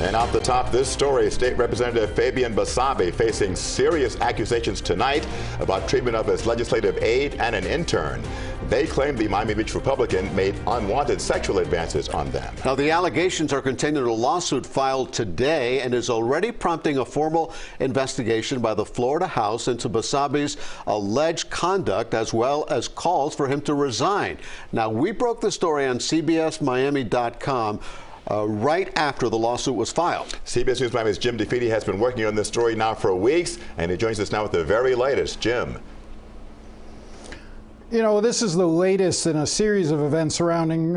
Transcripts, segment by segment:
And off the top, this story, State Representative Fabian Basabe facing serious accusations tonight about treatment of his legislative aide and an intern. They claim the Miami Beach Republican made unwanted sexual advances on them. Now, the allegations are contained in a lawsuit filed today and is already prompting a formal investigation by the Florida House into Basabe's alleged conduct, as well as calls for him to resign. Now, we broke the story on CBSMiami.com. Right after the lawsuit was filed. CBS News Miami's Jim DeFeeti has been working on this story now for weeks, and he joins us now with the very latest. Jim. You know, this is the latest in a series of events surrounding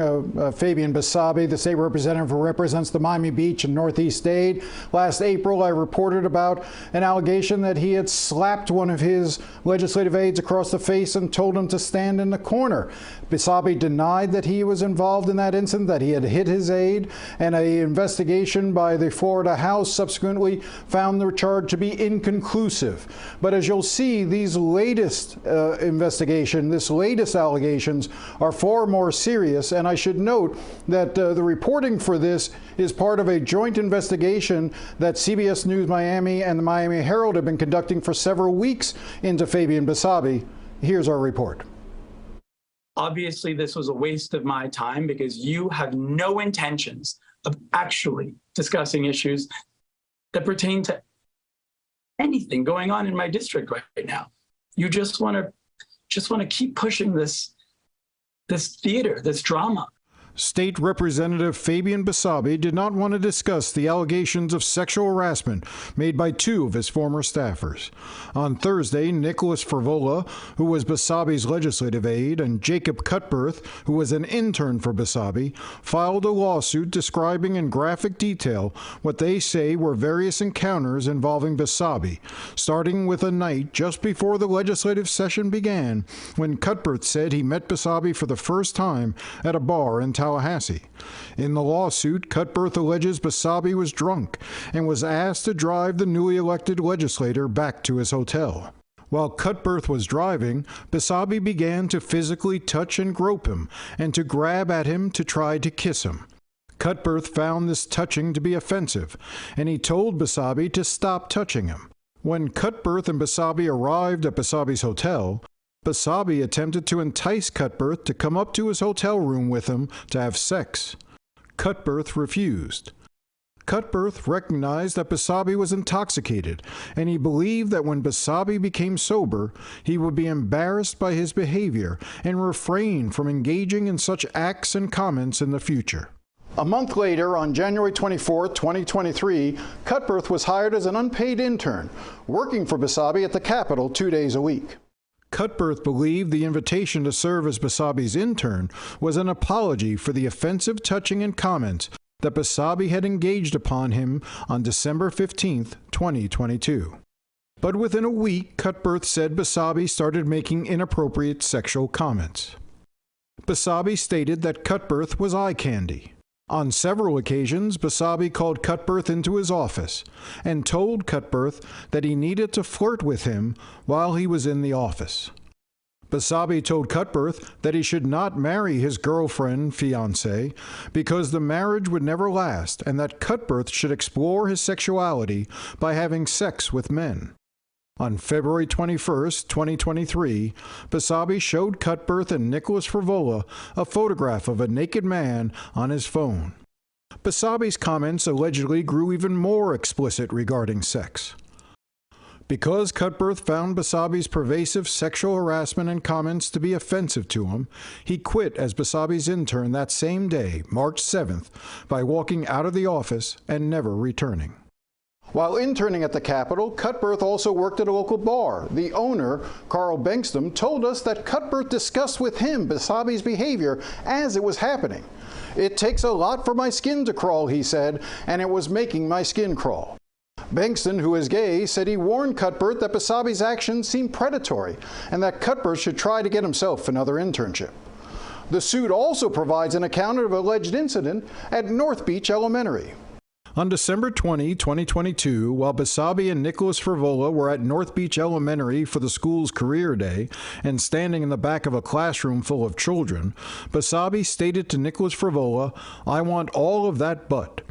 Fabian Basabe, the state representative who represents the Miami Beach and Northeast Aide. Last April, I reported about an allegation that he had slapped one of his legislative aides across the face and told him to stand in the corner. Basabe denied that he was involved in that incident, that he had hit his aide, and an investigation by the Florida House subsequently found the charge to be inconclusive. But as you'll see, these latest latest allegations are far more serious, and I should note that the reporting for this is part of a joint investigation that CBS News Miami and the Miami Herald have been conducting for several weeks into Fabian Basabe. Here's our report. Obviously, this was a waste of my time because you have no intentions of actually discussing issues that pertain to anything going on in my district right now. You just want to keep pushing this theater, this drama. State Representative Fabian Basabe did not want to discuss the allegations of sexual harassment made by two of his former staffers. On Thursday, Nicholas Frivola, who was Basabe's legislative aide, and Jacob Cutbirth, who was an intern for Basabe, filed a lawsuit describing in graphic detail what they say were various encounters involving Basabe, starting with a night just before the legislative session began when Cutbirth said he met Basabe for the first time at a bar in Tallahassee. In the lawsuit, Cutbirth alleges Basabe was drunk and was asked to drive the newly elected legislator back to his hotel. While Cutbirth was driving, Basabe began to physically touch and grope him and to grab at him to try to kiss him. Cutbirth found this touching to be offensive, and he told Basabe to stop touching him. When Cutbirth and Basabe arrived at Basabe's hotel, Basabe attempted to entice Cutbirth to come up to his hotel room with him to have sex. Cutbirth refused. Cutbirth recognized that Basabe was intoxicated, and he believed that when Basabe became sober, he would be embarrassed by his behavior and refrain from engaging in such acts and comments in the future. A month later, on January 24, 2023, Cutbirth was hired as an unpaid intern, working for Basabe at the Capitol 2 days a week. Cutbirth believed the invitation to serve as Basabe's intern was an apology for the offensive touching and comments that Basabe had engaged upon him on December 15, 2022. But within a week, Cutbirth said Basabe started making inappropriate sexual comments. Basabe stated that Cutbirth was eye candy. On several occasions, Basabe called Cutbirth into his office and told Cutbirth that he needed to flirt with him while he was in the office. Basabe told Cutbirth that he should not marry his girlfriend, fiancée, because the marriage would never last, and that Cutbirth should explore his sexuality by having sex with men. On February 21, 2023, Basabe showed Cutbirth and Nicholas Frivola a photograph of a naked man on his phone. Basabe's comments allegedly grew even more explicit regarding sex. Because Cutbirth found Basabe's pervasive sexual harassment and comments to be offensive to him, he quit as Basabe's intern that same day, March 7th, by walking out of the office and never returning. While interning at the Capitol, Cutbirth also worked at a local bar. The owner, Carl Bengston, told us that Cutbirth discussed with him Basabe's behavior as it was happening. "It takes a lot for my skin to crawl," he said, and it was making my skin crawl. Bengston, who is gay, said he warned Cutbirth that Basabe's actions seemed predatory and that Cutbirth should try to get himself another internship. The suit also provides an account of an alleged incident at North Beach Elementary. On December 20, 2022, while Basabe and Nicholas Frivola were at North Beach Elementary for the school's career day and standing in the back of a classroom full of children, Basabe stated to Nicholas Frivola, "I want all of that butt."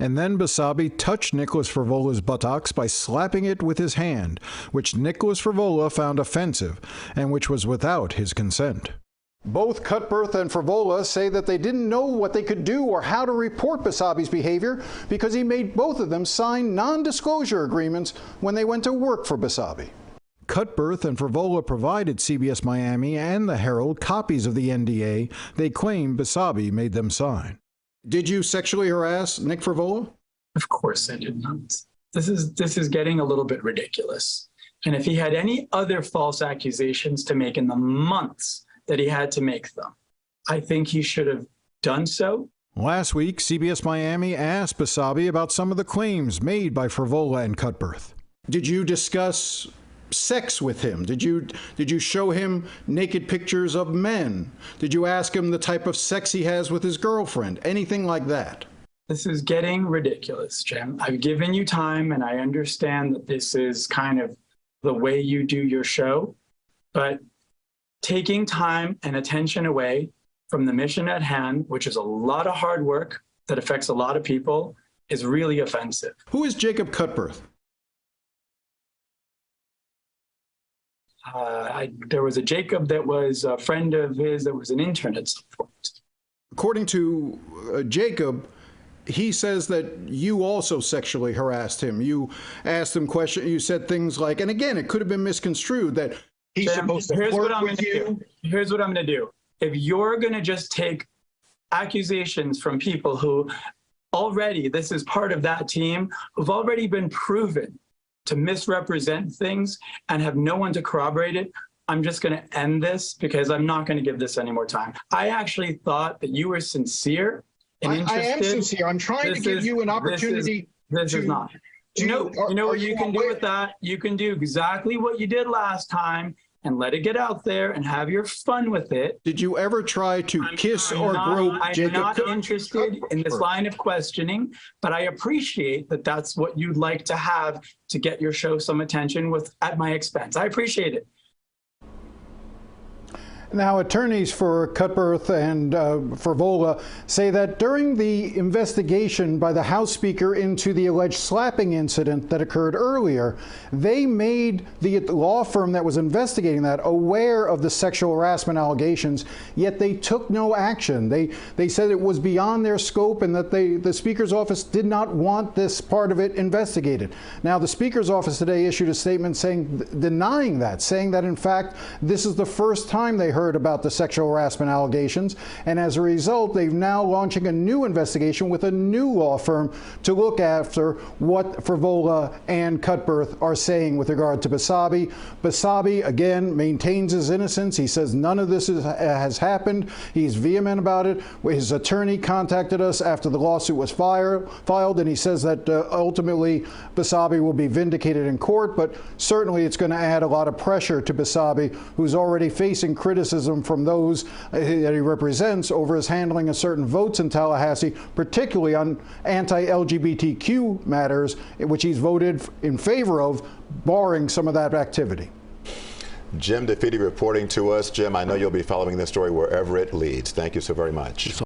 And then Basabe touched Nicholas Frivola's buttocks by slapping it with his hand, which Nicholas Frivola found offensive and which was without his consent. Both Cutbirth and Frivola say that they didn't know what they could do or how to report Basabe's behavior because he made both of them sign non-disclosure agreements when they went to work for Basabe. Cutbirth and Frivola provided CBS Miami and the Herald copies of the NDA they claim Basabe made them sign. Did you sexually harass Nick Frivola? Of course I did not. This is getting a little bit ridiculous. And if he had any other false accusations to make in the months that he had to make them, I think he should have done so. Last week, CBS Miami asked Basabe about some of the claims made by Frivola and Cutbirth. Did you discuss sex with him? Did you show him naked pictures of men? Did you ask him the type of sex he has with his girlfriend? Anything like that? This is getting ridiculous, Jim. I've given you time, and I understand that this is kind of the way you do your show, but taking time and attention away from the mission at hand, which is a lot of hard work that affects a lot of people, is really offensive. Who is Jacob Cutbirth? There was a Jacob that was a friend of his that was an intern at some point. According to Jacob, he says that you also sexually harassed him. You asked him questions. You said things like, and again, it could have been misconstrued that he's supposed to flirt with you. Here's what I'm going to do. If you're going to just take accusations from people who already, this is part of that team, who've already been proven to misrepresent things and have no one to corroborate it, I'm just going to end this because I'm not going to give this any more time. I actually thought that you were sincere and interested. I am sincere. I'm trying to give you an opportunity. This is not. You know what you can do with that? You can do exactly what you did last time and let it get out there and have your fun with it. Did you ever try to kiss or grope Jacob? I'm not interested in this line of questioning, but I appreciate that that's what you'd like to have to get your show some attention at my expense. I appreciate it. Now, attorneys for Cutbirth and Frivola say that during the investigation by the House Speaker into the alleged slapping incident that occurred earlier, they made the law firm that was investigating that aware of the sexual harassment allegations, yet they took no action. They said it was beyond their scope and that the Speaker's office did not want this part of it investigated. Now, the Speaker's office today issued a statement denying that, saying that, in fact, this is the first time they heard about the sexual harassment allegations, and as a result, they're now launching a new investigation with a new law firm to look after what Frivola and Cutbirth are saying with regard to Basabe. Basabe, again, maintains his innocence. He says none of this has happened. He's vehement about it. His attorney contacted us after the lawsuit was filed, and he says that ultimately Basabe will be vindicated in court, but certainly it's going to add a lot of pressure to Basabe, who's already facing criticism from those that he represents over his handling of certain votes in Tallahassee, particularly on anti-LGBTQ matters, which he's voted in favor of, barring some of that activity. Jim DeFede reporting to us. Jim, I know you'll be following this story wherever it leads. Thank you so very much.